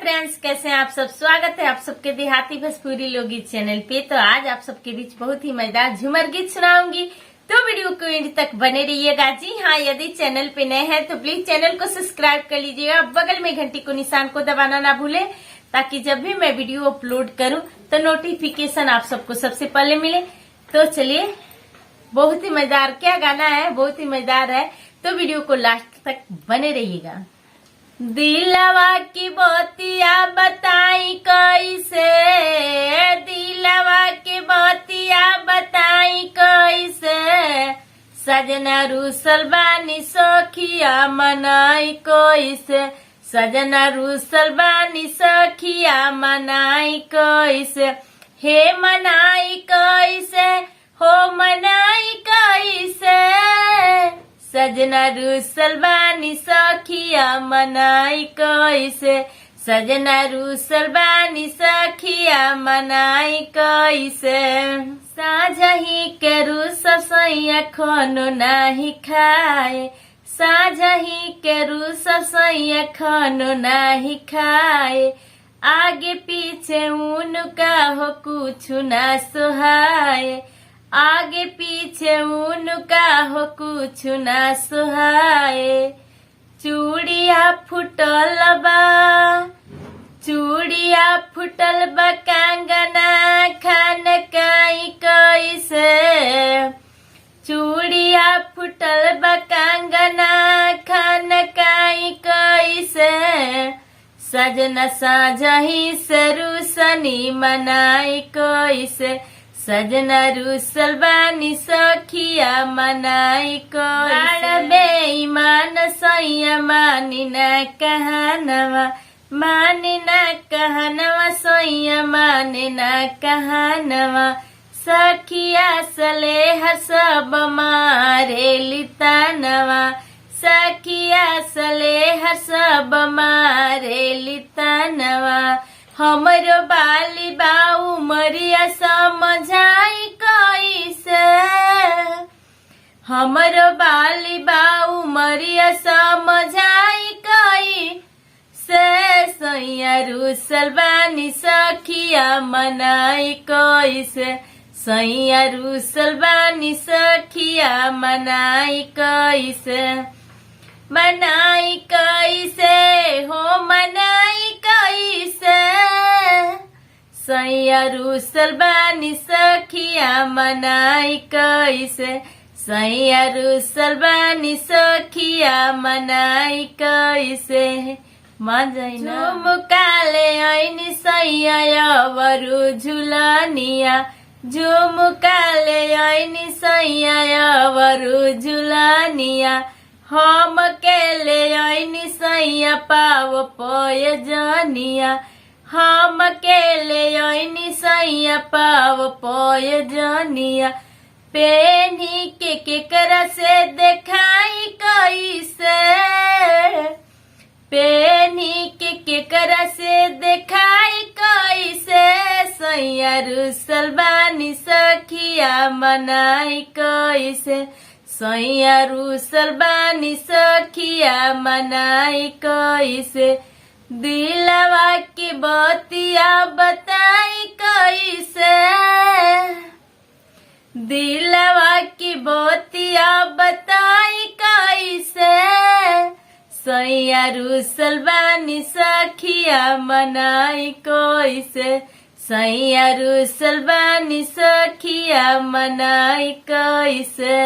Friends, कैसे हैं आप सब। स्वागत है आप सबके देहाती भोजपुरी लोकगीत चैनल पे। तो आज आप सबके बीच बहुत ही मजेदार झूमर गीत सुनाऊंगी, तो वीडियो को एंड तक बने रहिएगा। जी हाँ, यदि चैनल पे नए हैं तो प्लीज चैनल को सब्सक्राइब कर लीजिएगा। बगल में घंटी को निशान को दबाना ना भूले, ताकि जब भी मैं वीडियो अपलोड करूं तो नोटिफिकेशन आप सबको सबसे पहले मिले। तो चलिए, बहुत ही मजेदार क्या गाना है, बहुत ही मजेदार है, तो वीडियो को लास्ट तक बने रहिएगा। दिलवा की बतिया बताई कैसे, दिलवा की बतिया बताई कैसे, सजना रूसल बानी सखिया मनाई कैसे, सजना रूसल बानी सखिया मनाई कैसे, हे मनाई कैसे, हो मनाई कैसे, सजना रूसल बानी सखिया मनाई कैसे, सजना रूसल बानी सखिया मनाई कैसे, साझही के रूसल सैया खानो नाही खाए, साझही के रूसल सैया खानो नाही खाए, आगे पीछे उनका हो कुछ ना सुहाए, आगे पीछे उनका हो कुछ ना सुहाए, चूड़िया फुटल बा, चूड़िया फुटल बा, कंगना खान काई कैसे, चूड़िया फुटल बा, कंगना खान काई कैसे, सजना साझही से रूसनी मनाई कैसे, सजना रूसल बानी सखिया मनाई कैसे, बेईमान सैया मानी ना कहनवा, मानी ना कहनवा सैया माने ना कहनवा, सखिया सलेहर सब मारे लितानवा, सखिया सलेहर सब मारे लितानवा, हमरो बाली बाऊ मरिया समझाई कैसे, हमरो बाली बाऊ मरिया समझाई कैसे, सैया रूसल बानी सखिया मनाई कैसे, सैया रूसल बानी सखिया मनाई कैसे, मनाई कैसे, हो मनाई कैसे, सैया रूसल बानी सखिया मनाई कैसे, सैया रूसल बानी सखिया मनाई कैसे, झुमकाले ऐनी सैया अवरु झुलनिया, झुमकाले ऐनी सैया अवरु झुलनिया, हम केले ऐनी सैया पाव पयजनिया, हम केले ऐनी सैया पाव पयजनिया, पेनी के केकरा से देखाई कैसे, पेनी के केकरा से देखाई कैसे, सैया रूसल बानी सखिया मनाई कैसे, सैया रूसल बानी सखिया मनाई कैसे, दिलवा की बतिया बताई कैसे, दिलवा की बतिया बताई कैसे, सैया रूसल बानी सखिया मनाई कैसे, सैया रूसल बानी सखिया मनाई कैसे।